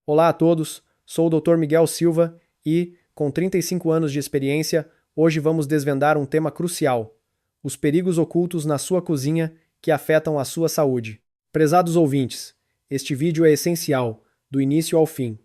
Olá a todos, sou o Dr. Miguel Silva e, com 35 anos de experiência, hoje vamos desvendar um tema crucial: os perigos ocultos na sua cozinha que afetam a sua saúde. Prezados ouvintes, este vídeo é essencial, do início ao fim.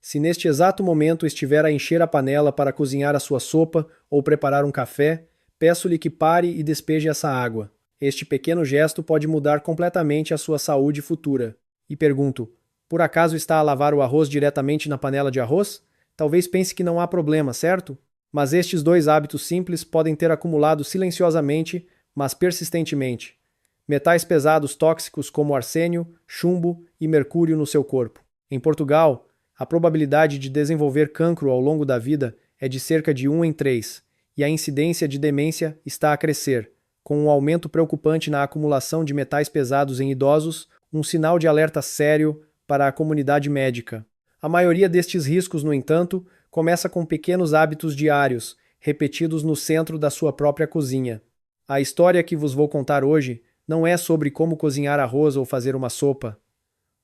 Se neste exato momento estiver a encher a panela para cozinhar a sua sopa ou preparar um café, peço-lhe que pare e despeje essa água. Este pequeno gesto pode mudar completamente a sua saúde futura. E pergunto: por acaso está a lavar o arroz diretamente na panela de arroz? Talvez pense que não há problema, certo? Mas estes dois hábitos simples podem ter acumulado silenciosamente, mas persistentemente, metais pesados tóxicos como arsênio, chumbo e mercúrio no seu corpo. Em Portugal, a probabilidade de desenvolver cancro ao longo da vida é de cerca de 1 em 3, e a incidência de demência está a crescer, com um aumento preocupante na acumulação de metais pesados em idosos, um sinal de alerta sério para a comunidade médica. A maioria destes riscos, no entanto, começa com pequenos hábitos diários, repetidos no centro da sua própria cozinha. A história que vos vou contar hoje não é sobre como cozinhar arroz ou fazer uma sopa.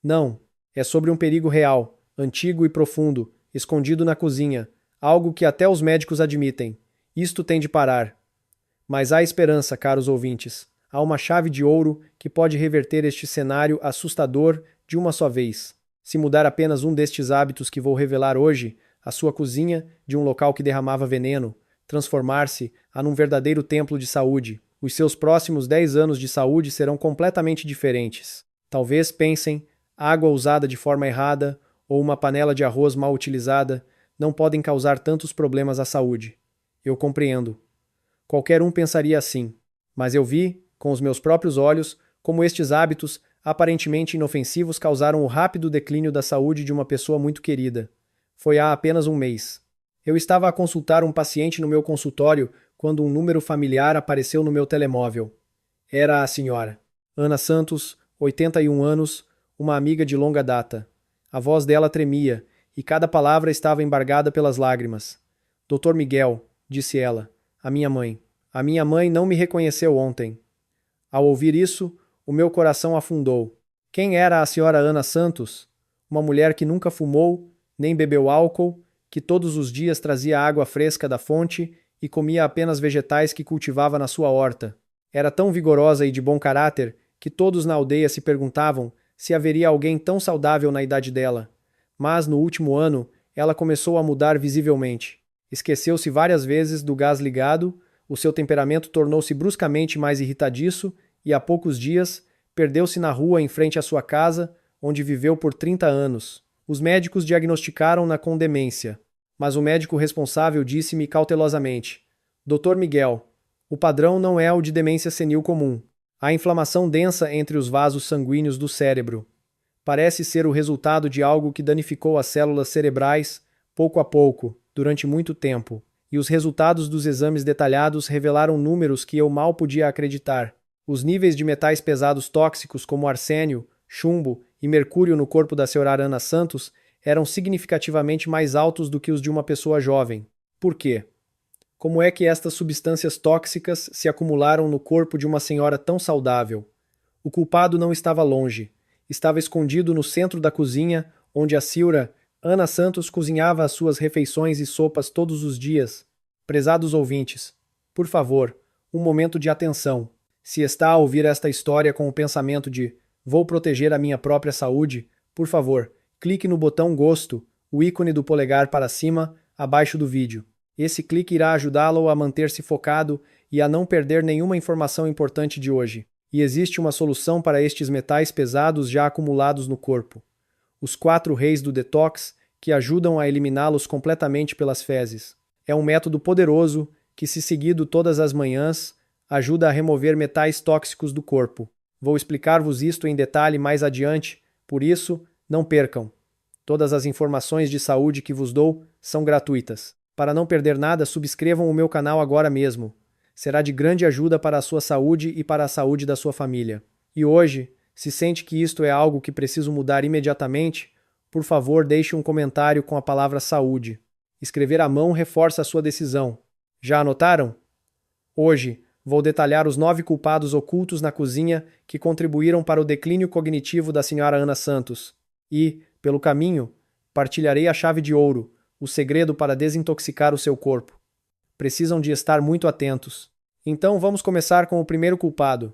Não, é sobre um perigo real, antigo e profundo, escondido na cozinha, algo que até os médicos admitem. Isto tem de parar. Mas há esperança, caros ouvintes. Há uma chave de ouro que pode reverter este cenário assustador de uma só vez. Se mudar apenas um destes hábitos que vou revelar hoje, a sua cozinha, de um local que derramava veneno, transformar-se a num verdadeiro templo de saúde. Os seus próximos 10 anos de saúde serão completamente diferentes. Talvez pensem, água usada de forma errada ou uma panela de arroz mal utilizada não podem causar tantos problemas à saúde. Eu compreendo. Qualquer um pensaria assim. Mas eu vi, com os meus próprios olhos, como estes hábitos, aparentemente inofensivos, causaram o rápido declínio da saúde de uma pessoa muito querida. Foi há apenas um mês. Eu estava a consultar um paciente no meu consultório quando um número familiar apareceu no meu telemóvel. Era a senhora Ana Santos, 81 anos, uma amiga de longa data. A voz dela tremia, e cada palavra estava embargada pelas lágrimas. Dr. Miguel, disse ela, a minha mãe. A minha mãe não me reconheceu ontem. Ao ouvir isso, o meu coração afundou. Quem era a senhora Ana Santos? Uma mulher que nunca fumou, nem bebeu álcool, que todos os dias trazia água fresca da fonte e comia apenas vegetais que cultivava na sua horta. Era tão vigorosa e de bom caráter que todos na aldeia se perguntavam se haveria alguém tão saudável na idade dela. Mas, no último ano, ela começou a mudar visivelmente. Esqueceu-se várias vezes do gás ligado, o seu temperamento tornou-se bruscamente mais irritadiço e, há poucos dias, perdeu-se na rua em frente à sua casa, onde viveu por 30 anos. Os médicos diagnosticaram-na com demência, mas o médico responsável disse-me cautelosamente: Dr. Miguel, o padrão não é o de demência senil comum. Há inflamação densa entre os vasos sanguíneos do cérebro. Parece ser o resultado de algo que danificou as células cerebrais, pouco a pouco, durante muito tempo, e os resultados dos exames detalhados revelaram números que eu mal podia acreditar. Os níveis de metais pesados tóxicos como arsênio, chumbo e mercúrio no corpo da senhora Ana Santos eram significativamente mais altos do que os de uma pessoa jovem. Por quê? Como é que estas substâncias tóxicas se acumularam no corpo de uma senhora tão saudável? O culpado não estava longe. Estava escondido no centro da cozinha, onde a senhora Ana Santos cozinhava as suas refeições e sopas todos os dias. Prezados ouvintes, por favor, um momento de atenção. Se está a ouvir esta história com o pensamento de vou proteger a minha própria saúde, por favor, clique no botão gosto, o ícone do polegar para cima, abaixo do vídeo. Esse clique irá ajudá-lo a manter-se focado e a não perder nenhuma informação importante de hoje. E existe uma solução para estes metais pesados já acumulados no corpo. Os 4 reis do detox, que ajudam a eliminá-los completamente pelas fezes. É um método poderoso que, se seguido todas as manhãs, ajuda a remover metais tóxicos do corpo. Vou explicar-vos isto em detalhe mais adiante, por isso, não percam. Todas as informações de saúde que vos dou são gratuitas. Para não perder nada, subscrevam o meu canal agora mesmo. Será de grande ajuda para a sua saúde e para a saúde da sua família. E hoje, se sente que isto é algo que preciso mudar imediatamente, por favor, deixe um comentário com a palavra saúde. Escrever à mão reforça a sua decisão. Já anotaram? Hoje, vou detalhar os 9 culpados ocultos na cozinha que contribuíram para o declínio cognitivo da senhora Ana Santos. E, pelo caminho, Partilharei a chave de ouro, o segredo para desintoxicar o seu corpo. Precisam de estar muito atentos. Então vamos começar com o primeiro culpado.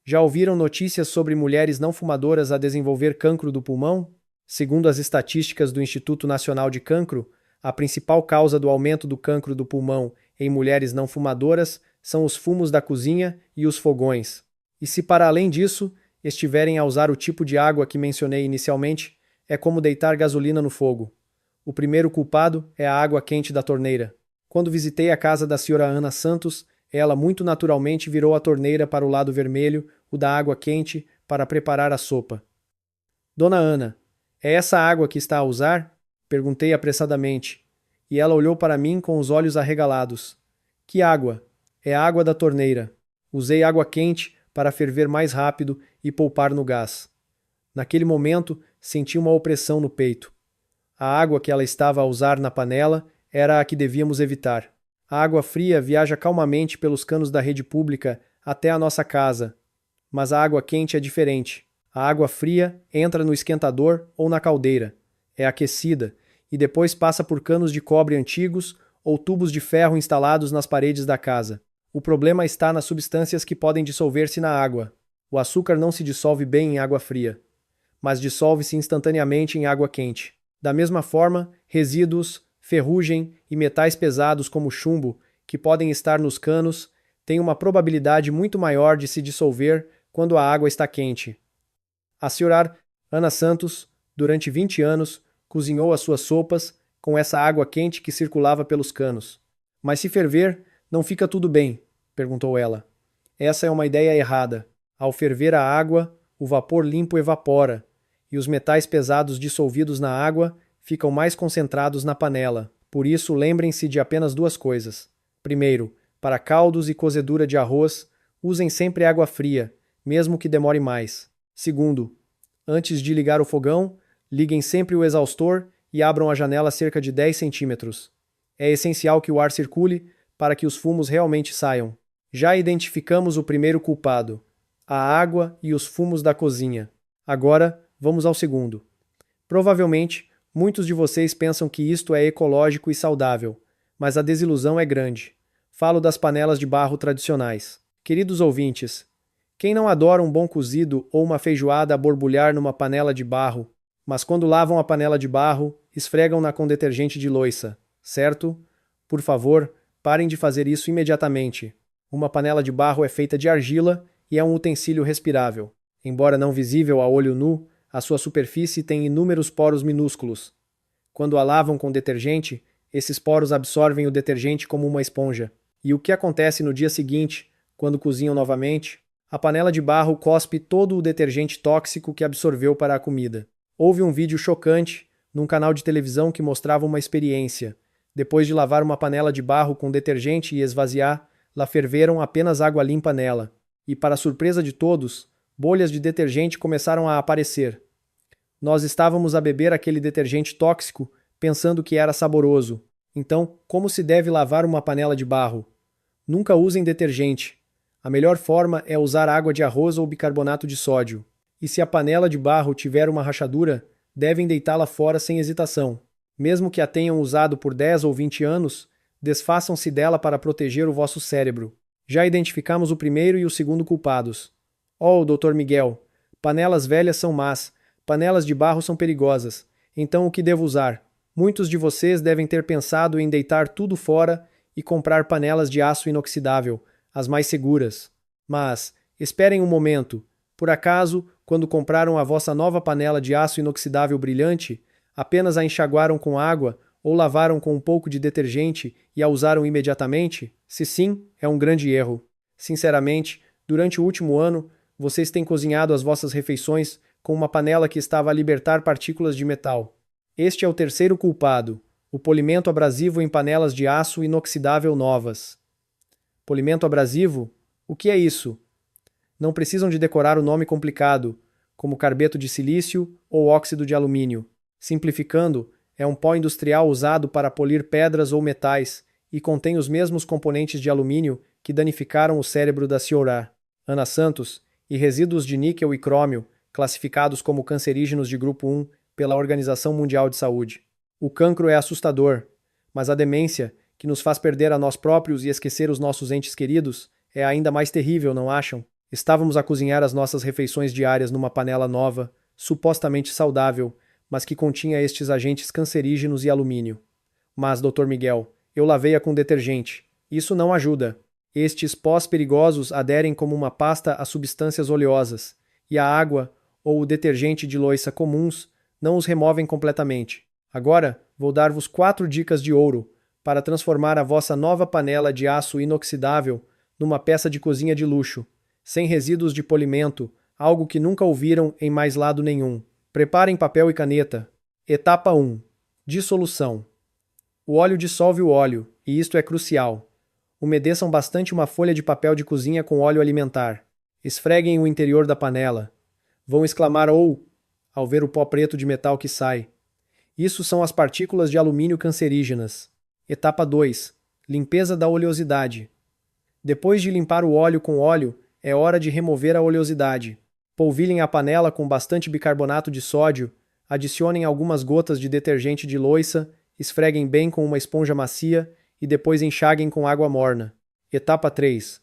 Já ouviram notícias sobre mulheres não fumadoras a desenvolver cancro do pulmão? Segundo as estatísticas do Instituto Nacional de Cancro, a principal causa do aumento do cancro do pulmão em mulheres não fumadoras são os fumos da cozinha e os fogões. E se para além disso estiverem a usar o tipo de água que mencionei inicialmente, é como deitar gasolina no fogo. O primeiro culpado é a água quente da torneira. Quando visitei a casa da senhora Ana Santos, ela muito naturalmente virou a torneira para o lado vermelho, o da água quente, para preparar a sopa. Dona Ana, é essa água que está a usar? Perguntei apressadamente, e ela olhou para mim com os olhos arregalados. Que água? É a água da torneira. Usei água quente para ferver mais rápido e poupar no gás. Naquele momento, senti uma opressão no peito. A água que ela estava a usar na panela era a que devíamos evitar. A água fria viaja calmamente pelos canos da rede pública até a nossa casa. Mas a água quente é diferente. A água fria entra no esquentador ou na caldeira. É aquecida e depois passa por canos de cobre antigos ou tubos de ferro instalados nas paredes da casa. O problema está nas substâncias que podem dissolver-se na água. O açúcar não se dissolve bem em água fria, mas dissolve-se instantaneamente em água quente. Da mesma forma, resíduos, ferrugem e metais pesados como chumbo, que podem estar nos canos, têm uma probabilidade muito maior de se dissolver quando a água está quente. A senhora Ana Santos, durante 20 anos, cozinhou as suas sopas com essa água quente que circulava pelos canos. Mas se ferver, não fica tudo bem? Perguntou ela. Essa é uma ideia errada. Ao ferver a água, o vapor limpo evapora, e os metais pesados dissolvidos na água ficam mais concentrados na panela. Por isso, lembrem-se de apenas duas coisas. Primeiro, para caldos e cozedura de arroz, usem sempre água fria, mesmo que demore mais. Segundo, antes de ligar o fogão, liguem sempre o exaustor e abram a janela cerca de 10 centímetros. É essencial que o ar circule para que os fumos realmente saiam. Já identificamos o primeiro culpado, a água e os fumos da cozinha. Agora, vamos ao segundo. Provavelmente, muitos de vocês pensam que isto é ecológico e saudável, mas a desilusão é grande. Falo das panelas de barro tradicionais. Queridos ouvintes, quem não adora um bom cozido ou uma feijoada a borbulhar numa panela de barro, mas quando lavam a panela de barro, esfregam-na com detergente de louça, certo? Por favor, parem de fazer isso imediatamente. Uma panela de barro é feita de argila e é um utensílio respirável. Embora não visível a olho nu, a sua superfície tem inúmeros poros minúsculos. Quando a lavam com detergente, esses poros absorvem o detergente como uma esponja. E o que acontece no dia seguinte, quando cozinham novamente? A panela de barro cospe todo o detergente tóxico que absorveu para a comida. Houve um vídeo chocante num canal de televisão que mostrava uma experiência. Depois de lavar uma panela de barro com detergente e esvaziar, lá ferveram apenas água limpa nela. E, para surpresa de todos, bolhas de detergente começaram a aparecer. Nós estávamos a beber aquele detergente tóxico, pensando que era saboroso. Então, como se deve lavar uma panela de barro? Nunca usem detergente. A melhor forma é usar água de arroz ou bicarbonato de sódio. E se a panela de barro tiver uma rachadura, devem deitá-la fora sem hesitação. Mesmo que a tenham usado por 10 ou 20 anos, desfaçam-se dela para proteger o vosso cérebro. Já identificamos o primeiro e o segundo culpados. Oh, Dr. Miguel, panelas velhas são más, panelas de barro são perigosas. Então o que devo usar? Muitos de vocês devem ter pensado em deitar tudo fora e comprar panelas de aço inoxidável, as mais seguras. Mas, esperem um momento. Por acaso, quando compraram a vossa nova panela de aço inoxidável brilhante, apenas a enxaguaram com água ou lavaram com um pouco de detergente e a usaram imediatamente? Se sim, é um grande erro. Sinceramente, durante o último ano, vocês têm cozinhado as vossas refeições com uma panela que estava a libertar partículas de metal. Este é o terceiro culpado, o polimento abrasivo em panelas de aço inoxidável novas. Polimento abrasivo? O que é isso? Não precisam de decorar o nome complicado, como carbeto de silício ou óxido de alumínio. Simplificando, é um pó industrial usado para polir pedras ou metais e contém os mesmos componentes de alumínio que danificaram o cérebro da senhora Ana Santos e resíduos de níquel e crômio, classificados como cancerígenos de grupo 1, pela Organização Mundial de Saúde. O cancro é assustador, mas a demência, que nos faz perder a nós próprios e esquecer os nossos entes queridos, é ainda mais terrível, não acham? Estávamos a cozinhar as nossas refeições diárias numa panela nova, supostamente saudável, mas que continha estes agentes cancerígenos e alumínio. Mas, Dr. Miguel, eu lavei-a com detergente. Isso não ajuda. Estes pós perigosos aderem como uma pasta a substâncias oleosas, e a água ou o detergente de louça comuns não os removem completamente. Agora, vou dar-vos 4 dicas de ouro para transformar a vossa nova panela de aço inoxidável numa peça de cozinha de luxo, sem resíduos de polimento, algo que nunca ouviram em mais lado nenhum. Preparem papel e caneta. Etapa 1. Dissolução. O óleo dissolve o óleo, e isto é crucial. Umedeçam bastante uma folha de papel de cozinha com óleo alimentar. Esfreguem o interior da panela. Vão exclamar "ou" ao ver o pó preto de metal que sai. Isso são as partículas de alumínio cancerígenas. Etapa 2. Limpeza da oleosidade. Depois de limpar o óleo com óleo, é hora de remover a oleosidade. Polvilhem a panela com bastante bicarbonato de sódio, adicionem algumas gotas de detergente de louça, esfreguem bem com uma esponja macia e depois enxaguem com água morna. Etapa 3.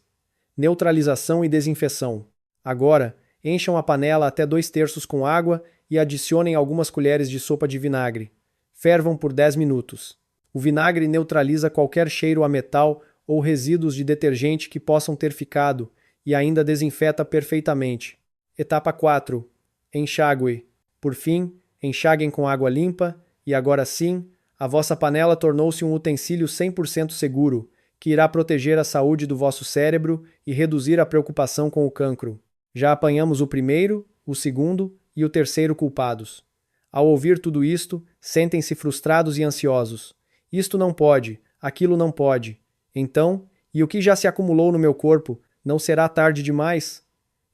Neutralização e desinfecção. Agora, encham a panela até 2/3 com água e adicionem algumas colheres de sopa de vinagre. Fervam por 10 minutos. O vinagre neutraliza qualquer cheiro a metal ou resíduos de detergente que possam ter ficado e ainda desinfeta perfeitamente. Etapa 4. Enxágue. Por fim, enxaguem com água limpa e agora sim, a vossa panela tornou-se um utensílio 100% seguro, que irá proteger a saúde do vosso cérebro e reduzir a preocupação com o cancro. Já apanhamos o primeiro, o segundo e o terceiro culpados. Ao ouvir tudo isto, sentem-se frustrados e ansiosos. Isto não pode, aquilo não pode. Então, e o que já se acumulou no meu corpo, não será tarde demais?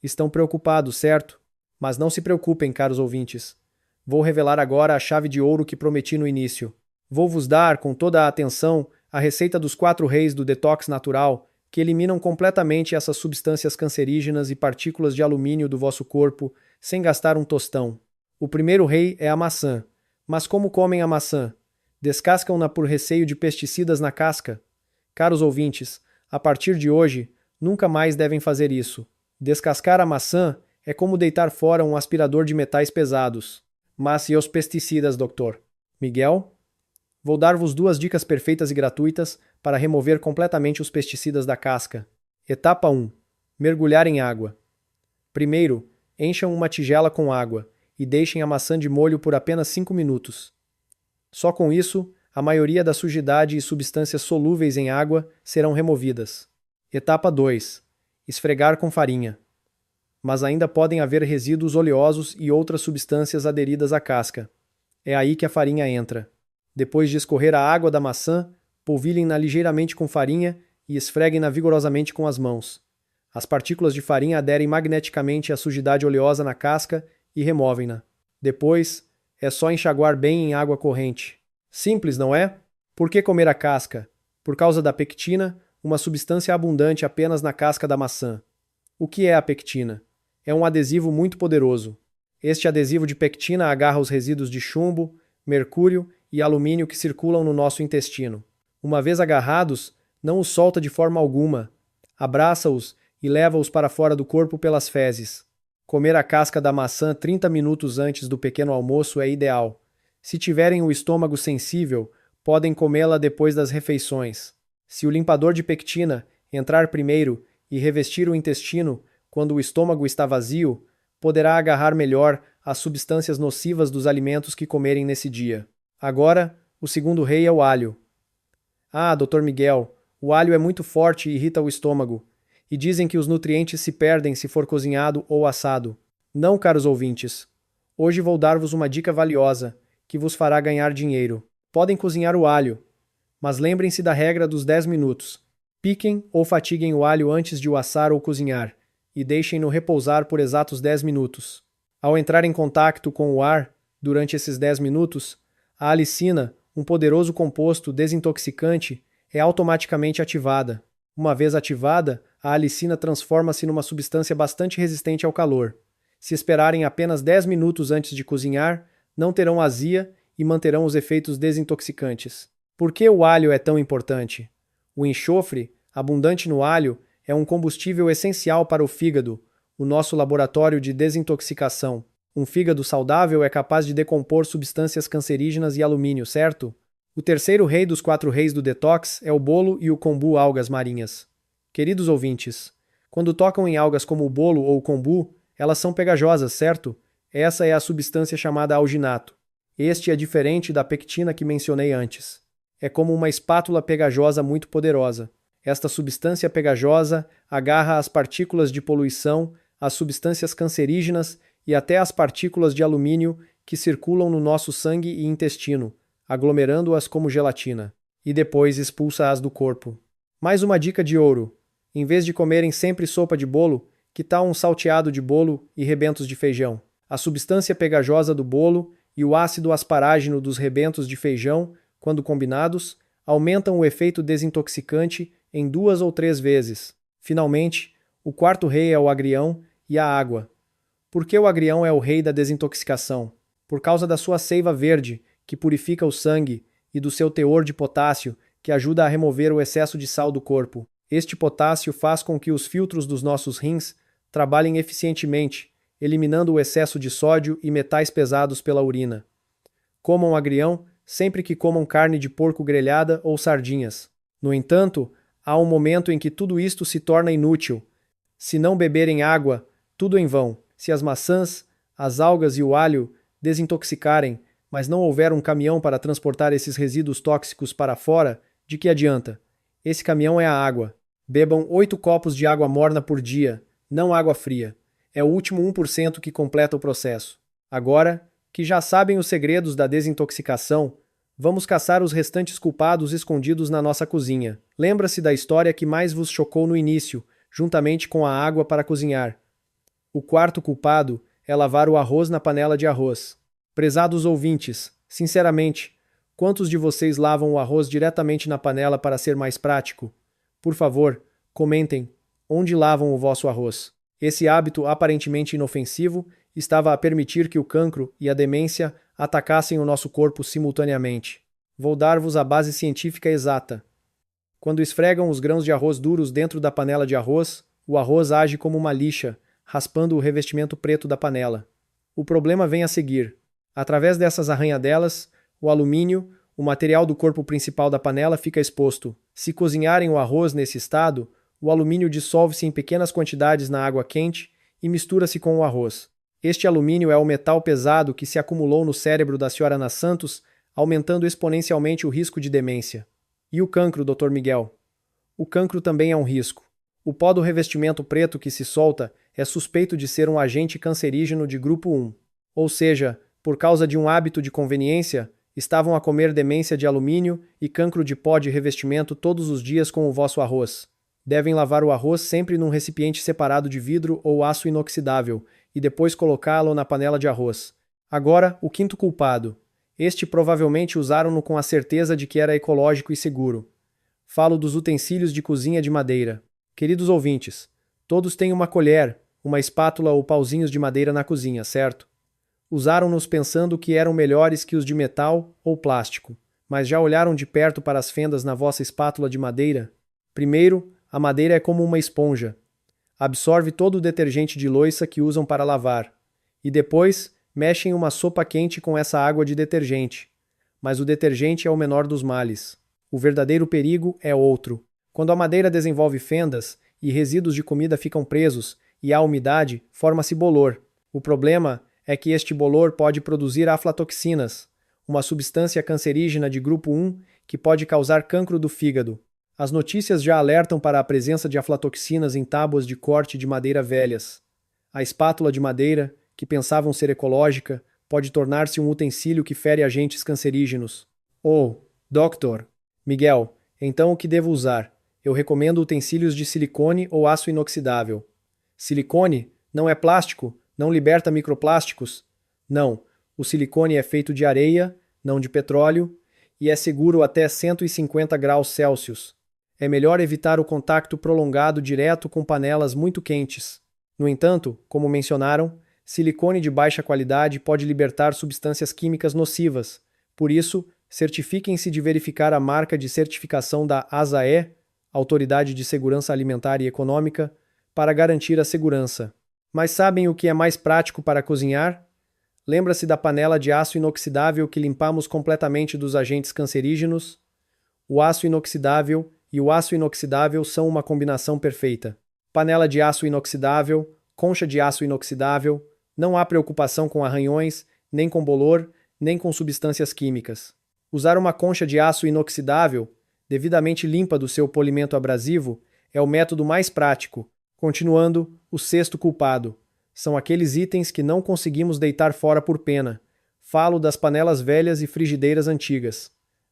Estão preocupados, certo? Mas não se preocupem, caros ouvintes. Vou revelar agora a chave de ouro que prometi no início. Vou vos dar, com toda a atenção, a receita dos 4 reis do detox natural, que eliminam completamente essas substâncias cancerígenas e partículas de alumínio do vosso corpo, sem gastar um tostão. O primeiro rei é a maçã. Mas como comem a maçã? Descascam-na por receio de pesticidas na casca? Caros ouvintes, a partir de hoje, nunca mais devem fazer isso. Descascar a maçã é como deitar fora um aspirador de metais pesados. Mas e os pesticidas, doutor? Miguel? Vou dar-vos 2 dicas perfeitas e gratuitas para remover completamente os pesticidas da casca. Etapa 1. Mergulhar em água. Primeiro, encham uma tigela com água e deixem a maçã de molho por apenas 5 minutos. Só com isso, a maioria da sujidade e substâncias solúveis em água serão removidas. Etapa 2. Esfregar com farinha. Mas ainda podem haver resíduos oleosos e outras substâncias aderidas à casca. É aí que a farinha entra. Depois de escorrer a água da maçã, polvilhem-na ligeiramente com farinha e esfreguem-na vigorosamente com as mãos. As partículas de farinha aderem magneticamente à sujidade oleosa na casca e removem-na. Depois, é só enxaguar bem em água corrente. Simples, não é? Por que comer a casca? Por causa da pectina, uma substância abundante apenas na casca da maçã. O que é a pectina? É um adesivo muito poderoso. Este adesivo de pectina agarra os resíduos de chumbo, mercúrio e alumínio que circulam no nosso intestino. Uma vez agarrados, não os solta de forma alguma. Abraça-os e leva-os para fora do corpo pelas fezes. Comer a casca da maçã 30 minutos antes do pequeno almoço é ideal. Se tiverem o estômago sensível, podem comê-la depois das refeições. Se o limpador de pectina entrar primeiro e revestir o intestino quando o estômago está vazio, poderá agarrar melhor as substâncias nocivas dos alimentos que comerem nesse dia. Agora, o segundo rei é o alho. Ah, Dr. Miguel, o alho é muito forte e irrita o estômago. E dizem que os nutrientes se perdem se for cozinhado ou assado. Não, caros ouvintes. Hoje vou dar-vos uma dica valiosa, que vos fará ganhar dinheiro. Podem cozinhar o alho, mas lembrem-se da regra dos 10 minutos. Piquem ou fatiguem o alho antes de o assar ou cozinhar, e deixem-no repousar por exatos 10 minutos. Ao entrar em contato com o ar, durante esses 10 minutos, a alicina, um poderoso composto desintoxicante, é automaticamente ativada. Uma vez ativada, a alicina transforma-se numa substância bastante resistente ao calor. Se esperarem apenas 10 minutos antes de cozinhar, não terão azia e manterão os efeitos desintoxicantes. Por que o alho é tão importante? O enxofre, abundante no alho, é um combustível essencial para o fígado, o nosso laboratório de desintoxicação. Um fígado saudável é capaz de decompor substâncias cancerígenas e alumínio, certo? O terceiro rei dos 4 reis do detox é o bolo e o kombu algas marinhas. Queridos ouvintes, quando tocam em algas como o bolo ou o kombu, elas são pegajosas, certo? Essa é a substância chamada alginato. Este é diferente da pectina que mencionei antes. É como uma espátula pegajosa muito poderosa. Esta substância pegajosa agarra as partículas de poluição, as substâncias cancerígenas e até as partículas de alumínio que circulam no nosso sangue e intestino, aglomerando-as como gelatina, e depois expulsa-as do corpo. Mais uma dica de ouro: em vez de comerem sempre sopa de bolo, que tal um salteado de bolo e rebentos de feijão? A substância pegajosa do bolo e o ácido asparágino dos rebentos de feijão, quando combinados, aumentam o efeito desintoxicante em 2 ou 3 vezes. Finalmente, o quarto rei é o agrião e a água. Por que o agrião é o rei da desintoxicação? Por causa da sua seiva verde, que purifica o sangue, e do seu teor de potássio, que ajuda a remover o excesso de sal do corpo. Este potássio faz com que os filtros dos nossos rins trabalhem eficientemente, eliminando o excesso de sódio e metais pesados pela urina. Comam agrião sempre que comam carne de porco grelhada ou sardinhas. No entanto, há um momento em que tudo isto se torna inútil. Se não beberem água, tudo em vão. Se as maçãs, as algas e o alho desintoxicarem, mas não houver um caminhão para transportar esses resíduos tóxicos para fora, de que adianta? Esse caminhão é a água. Bebam 8 copos de água morna por dia, não água fria. É o último 1% que completa o processo. Agora, que já sabem os segredos da desintoxicação, vamos caçar os restantes culpados escondidos na nossa cozinha. Lembra-se da história que mais vos chocou no início, juntamente com a água para cozinhar. O quarto culpado é lavar o arroz na panela de arroz. Prezados ouvintes, sinceramente, quantos de vocês lavam o arroz diretamente na panela para ser mais prático? Por favor, comentem onde lavam o vosso arroz. Esse hábito aparentemente inofensivo estava a permitir que o cancro e a demência atacassem o nosso corpo simultaneamente. Vou dar-vos a base científica exata. Quando esfregam os grãos de arroz duros dentro da panela de arroz, o arroz age como uma lixa, raspando o revestimento preto da panela. O problema vem a seguir. Através dessas arranhadelas, o alumínio, o material do corpo principal da panela, fica exposto. Se cozinharem o arroz nesse estado, o alumínio dissolve-se em pequenas quantidades na água quente e mistura-se com o arroz. Este alumínio é o metal pesado que se acumulou no cérebro da Sra. Ana Santos, aumentando exponencialmente o risco de demência. E o cancro, Dr. Miguel? O cancro também é um risco. O pó do revestimento preto que se solta é suspeito de ser um agente cancerígeno de grupo 1. Ou seja, por causa de um hábito de conveniência, estavam a comer demência de alumínio e cancro de pó de revestimento todos os dias com o vosso arroz. Devem lavar o arroz sempre num recipiente separado de vidro ou aço inoxidável e depois colocá-lo na panela de arroz. Agora, o quinto culpado. Este provavelmente usaram-no com a certeza de que era ecológico e seguro. Falo dos utensílios de cozinha de madeira. Queridos ouvintes, todos têm uma colher, uma espátula ou pauzinhos de madeira na cozinha, certo? Usaram-nos pensando que eram melhores que os de metal ou plástico, mas já olharam de perto para as fendas na vossa espátula de madeira? Primeiro, a madeira é como uma esponja. Absorve todo o detergente de louça que usam para lavar. E depois, mexem uma sopa quente com essa água de detergente. Mas o detergente é o menor dos males. O verdadeiro perigo é outro. Quando a madeira desenvolve fendas e resíduos de comida ficam presos e há umidade, forma-se bolor. O problema é que este bolor pode produzir aflatoxinas, uma substância cancerígena de grupo 1 que pode causar cancro do fígado. As notícias já alertam para a presença de aflatoxinas em tábuas de corte de madeira velhas. A espátula de madeira, que pensavam ser ecológica, pode tornar-se um utensílio que fere agentes cancerígenos. Oh, Dr. Miguel, então o que devo usar? Eu recomendo utensílios de silicone ou aço inoxidável. Silicone? Não é plástico? Não liberta microplásticos? Não, o silicone é feito de areia, não de petróleo, e é seguro até 150 graus Celsius. É melhor evitar o contato prolongado direto com panelas muito quentes. No entanto, como mencionaram, silicone de baixa qualidade pode libertar substâncias químicas nocivas. Por isso, certifiquem-se de verificar a marca de certificação da ASAE, Autoridade de Segurança Alimentar e Econômica, para garantir a segurança. Mas sabem o que é mais prático para cozinhar? Lembra-se da panela de aço inoxidável que limpamos completamente dos agentes cancerígenos? O aço inoxidável e o aço inoxidável são uma combinação perfeita. Panela de aço inoxidável, concha de aço inoxidável, não há preocupação com arranhões, nem com bolor, nem com substâncias químicas. Usar uma concha de aço inoxidável, devidamente limpa do seu polimento abrasivo, é o método mais prático. Continuando, o sexto culpado. São aqueles itens que não conseguimos deitar fora por pena. Falo das panelas velhas e frigideiras antigas.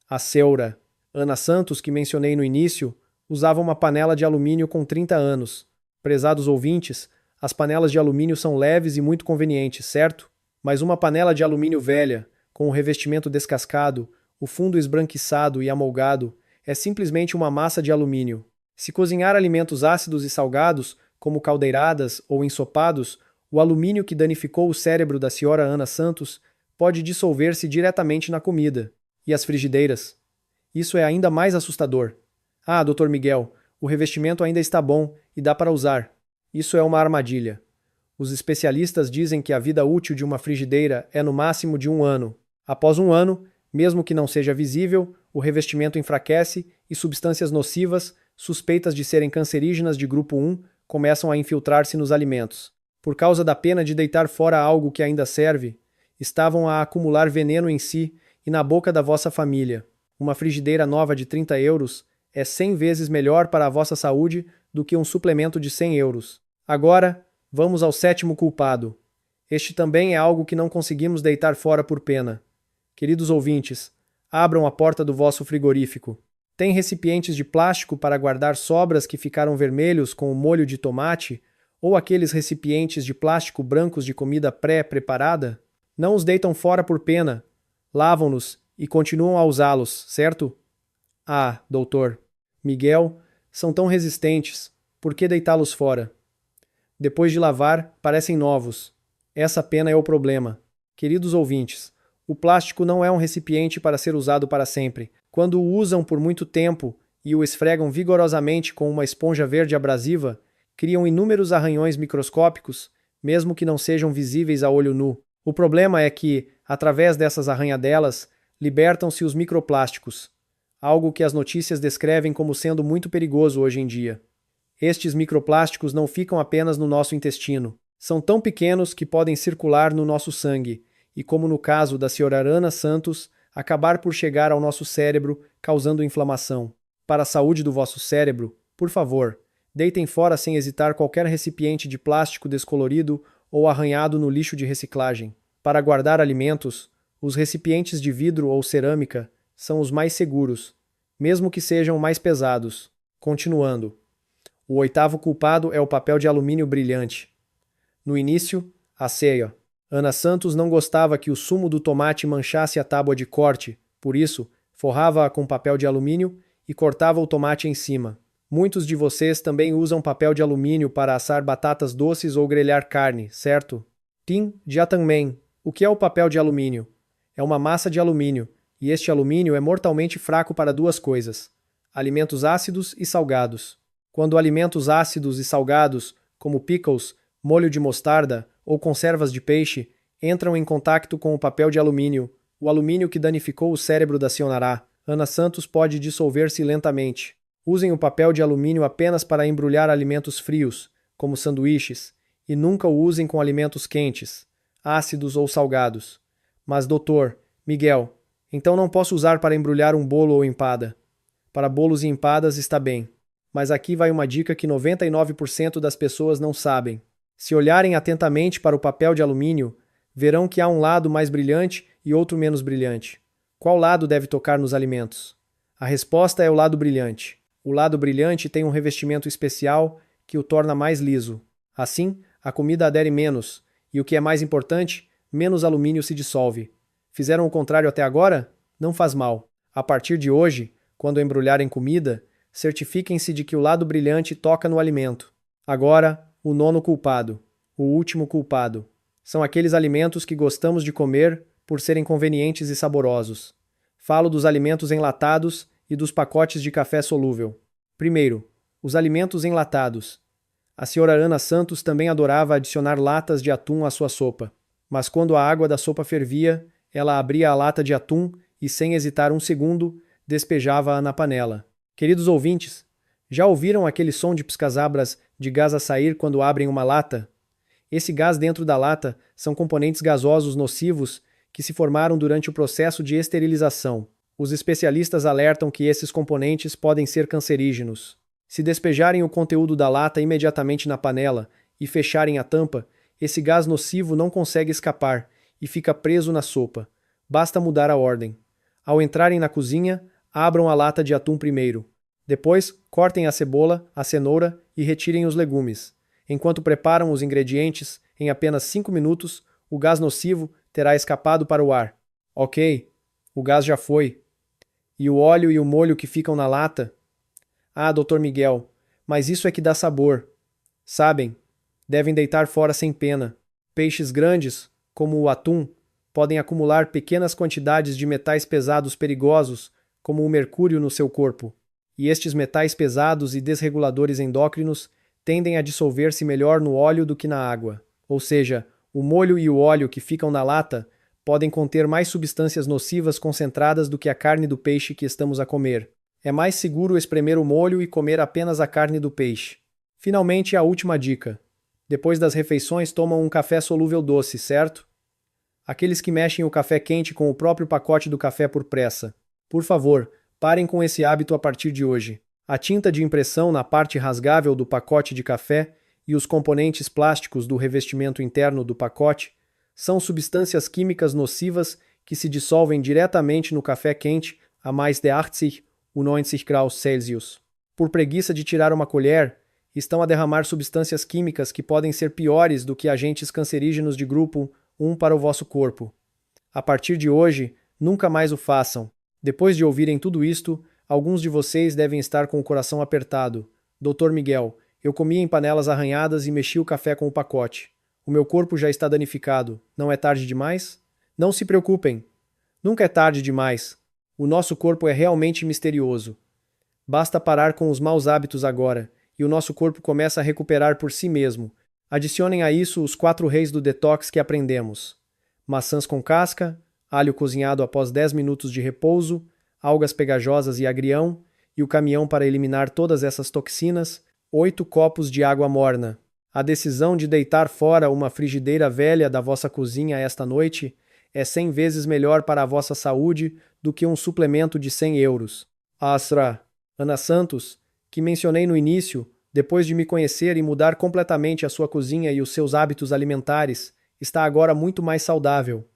A Seura Ana Santos, que mencionei no início, usava uma panela de alumínio com 30 anos. Prezados ouvintes, as panelas de alumínio são leves e muito convenientes, certo? Mas uma panela de alumínio velha, com o revestimento descascado, o fundo esbranquiçado e amolgado, é simplesmente uma massa de alumínio. Se cozinhar alimentos ácidos e salgados, como caldeiradas ou ensopados, o alumínio que danificou o cérebro da senhora Ana Santos pode dissolver-se diretamente na comida. E as frigideiras? Isso é ainda mais assustador. Ah, Dr. Miguel, o revestimento ainda está bom e dá para usar. Isso é uma armadilha. Os especialistas dizem que a vida útil de uma frigideira é no máximo de 1 ano. Após 1 ano, mesmo que não seja visível, o revestimento enfraquece e substâncias nocivas, suspeitas de serem cancerígenas de grupo 1, começam a infiltrar-se nos alimentos. Por causa da pena de deitar fora algo que ainda serve, estavam a acumular veneno em si e na boca da vossa família. Uma frigideira nova de 30 euros é 100 vezes melhor para a vossa saúde do que um suplemento de 100 euros. Agora, vamos ao sétimo culpado. Este também é algo que não conseguimos deitar fora por pena. Queridos ouvintes, abram a porta do vosso frigorífico. Tem recipientes de plástico para guardar sobras que ficaram vermelhos com o molho de tomate ou aqueles recipientes de plástico brancos de comida pré-preparada? Não os deitam fora por pena. Lavam-nos e continuam a usá-los, certo? Ah, doutor Miguel, são tão resistentes. Por que deitá-los fora? Depois de lavar, parecem novos. Essa pena é o problema. Queridos ouvintes, o plástico não é um recipiente para ser usado para sempre. Quando o usam por muito tempo e o esfregam vigorosamente com uma esponja verde abrasiva, criam inúmeros arranhões microscópicos, mesmo que não sejam visíveis a olho nu. O problema é que, através dessas arranhadelas, libertam-se os microplásticos, algo que as notícias descrevem como sendo muito perigoso hoje em dia. Estes microplásticos não ficam apenas no nosso intestino. São tão pequenos que podem circular no nosso sangue e, como no caso da senhora Ana Santos, acabar por chegar ao nosso cérebro, causando inflamação. Para a saúde do vosso cérebro, por favor, deitem fora sem hesitar qualquer recipiente de plástico descolorido ou arranhado no lixo de reciclagem. Para guardar alimentos, os recipientes de vidro ou cerâmica são os mais seguros, mesmo que sejam mais pesados. Continuando. O oitavo culpado é o papel de alumínio brilhante. No início, a ceia. Ana Santos não gostava que o sumo do tomate manchasse a tábua de corte, por isso, forrava-a com papel de alumínio e cortava o tomate em cima. Muitos de vocês também usam papel de alumínio para assar batatas doces ou grelhar carne, certo? Tim, já também. O que é o papel de alumínio? É uma massa de alumínio, e este alumínio é mortalmente fraco para duas coisas: alimentos ácidos e salgados. Quando alimentos ácidos e salgados, como pickles, molho de mostarda ou conservas de peixe, entram em contato com o papel de alumínio, o alumínio que danificou o cérebro da senhora Ana Santos pode dissolver-se lentamente. Usem o papel de alumínio apenas para embrulhar alimentos frios, como sanduíches, e nunca o usem com alimentos quentes, ácidos ou salgados. Mas, doutor Miguel, então não posso usar para embrulhar um bolo ou empada. Para bolos e empadas está bem. Mas aqui vai uma dica que 99% das pessoas não sabem. Se olharem atentamente para o papel de alumínio, verão que há um lado mais brilhante e outro menos brilhante. Qual lado deve tocar nos alimentos? A resposta é o lado brilhante. O lado brilhante tem um revestimento especial que o torna mais liso. Assim, a comida adere menos, e o que é mais importante, menos alumínio se dissolve. Fizeram o contrário até agora? Não faz mal. A partir de hoje, quando embrulharem comida, certifiquem-se de que o lado brilhante toca no alimento. Agora, o nono culpado. O último culpado. São aqueles alimentos que gostamos de comer por serem convenientes e saborosos. Falo dos alimentos enlatados e dos pacotes de café solúvel. Primeiro, os alimentos enlatados. A senhora Ana Santos também adorava adicionar latas de atum à sua sopa. Mas quando a água da sopa fervia, ela abria a lata de atum e, sem hesitar um segundo, despejava-a na panela. Queridos ouvintes, já ouviram aquele som de piscazabras de gás a sair quando abrem uma lata? Esse gás dentro da lata são componentes gasosos nocivos que se formaram durante o processo de esterilização. Os especialistas alertam que esses componentes podem ser cancerígenos. Se despejarem o conteúdo da lata imediatamente na panela e fecharem a tampa, esse gás nocivo não consegue escapar e fica preso na sopa. Basta mudar a ordem. Ao entrarem na cozinha, abram a lata de atum primeiro. Depois, cortem a cebola, a cenoura e retirem os legumes. Enquanto preparam os ingredientes, em apenas 5 minutos, o gás nocivo terá escapado para o ar. Ok, o gás já foi. E o óleo e o molho que ficam na lata? Ah, Dr. Miguel, mas isso é que dá sabor. Sabem, devem deitar fora sem pena. Peixes grandes, como o atum, podem acumular pequenas quantidades de metais pesados perigosos, como o mercúrio no seu corpo. E estes metais pesados e desreguladores endócrinos tendem a dissolver-se melhor no óleo do que na água. Ou seja, o molho e o óleo que ficam na lata podem conter mais substâncias nocivas concentradas do que a carne do peixe que estamos a comer. É mais seguro espremer o molho e comer apenas a carne do peixe. Finalmente, a última dica. Depois das refeições, tomam um café solúvel doce, certo? Aqueles que mexem o café quente com o próprio pacote do café por pressa. Por favor, parem com esse hábito a partir de hoje. A tinta de impressão na parte rasgável do pacote de café e os componentes plásticos do revestimento interno do pacote são substâncias químicas nocivas que se dissolvem diretamente no café quente a mais de 80 ou 90 graus Celsius. Por preguiça de tirar uma colher, estão a derramar substâncias químicas que podem ser piores do que agentes cancerígenos de grupo 1 para o vosso corpo. A partir de hoje, nunca mais o façam. Depois de ouvirem tudo isto, alguns de vocês devem estar com o coração apertado. Dr. Miguel, eu comi em panelas arranhadas e mexi o café com o pacote. O meu corpo já está danificado. Não é tarde demais? Não se preocupem. Nunca é tarde demais. O nosso corpo é realmente misterioso. Basta parar com os maus hábitos agora, e o nosso corpo começa a recuperar por si mesmo. Adicionem a isso os 4 reis do detox que aprendemos. Maçãs com casca, alho cozinhado após 10 minutos de repouso, algas pegajosas e agrião, e o caminhão para eliminar todas essas toxinas, 8 copos de água morna. A decisão de deitar fora uma frigideira velha da vossa cozinha esta noite é 100 vezes melhor para a vossa saúde do que um suplemento de 100 euros. Asra, Ana Santos, que mencionei no início, depois de me conhecer e mudar completamente a sua cozinha e os seus hábitos alimentares, está agora muito mais saudável.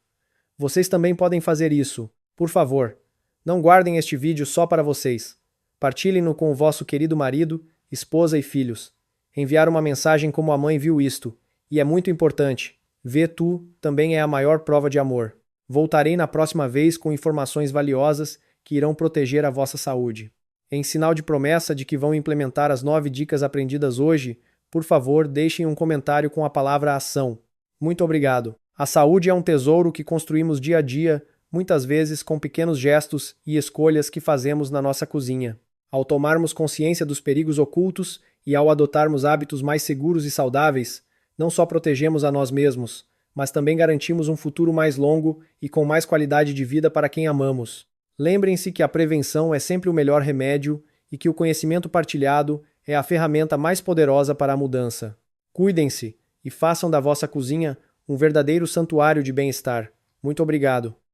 Vocês também podem fazer isso. Por favor, não guardem este vídeo só para vocês. Partilhem-no com o vosso querido marido, esposa e filhos. Enviar uma mensagem como a mãe viu isto, e é muito importante. Vê tu também é a maior prova de amor. Voltarei na próxima vez com informações valiosas que irão proteger a vossa saúde. Em sinal de promessa de que vão implementar as 9 dicas aprendidas hoje, por favor, deixem um comentário com a palavra ação. Muito obrigado. A saúde é um tesouro que construímos dia a dia, muitas vezes com pequenos gestos e escolhas que fazemos na nossa cozinha. Ao tomarmos consciência dos perigos ocultos e ao adotarmos hábitos mais seguros e saudáveis, não só protegemos a nós mesmos, mas também garantimos um futuro mais longo e com mais qualidade de vida para quem amamos. Lembrem-se que a prevenção é sempre o melhor remédio e que o conhecimento partilhado é a ferramenta mais poderosa para a mudança. Cuidem-se e façam da vossa cozinha um verdadeiro santuário de bem-estar. Muito obrigado.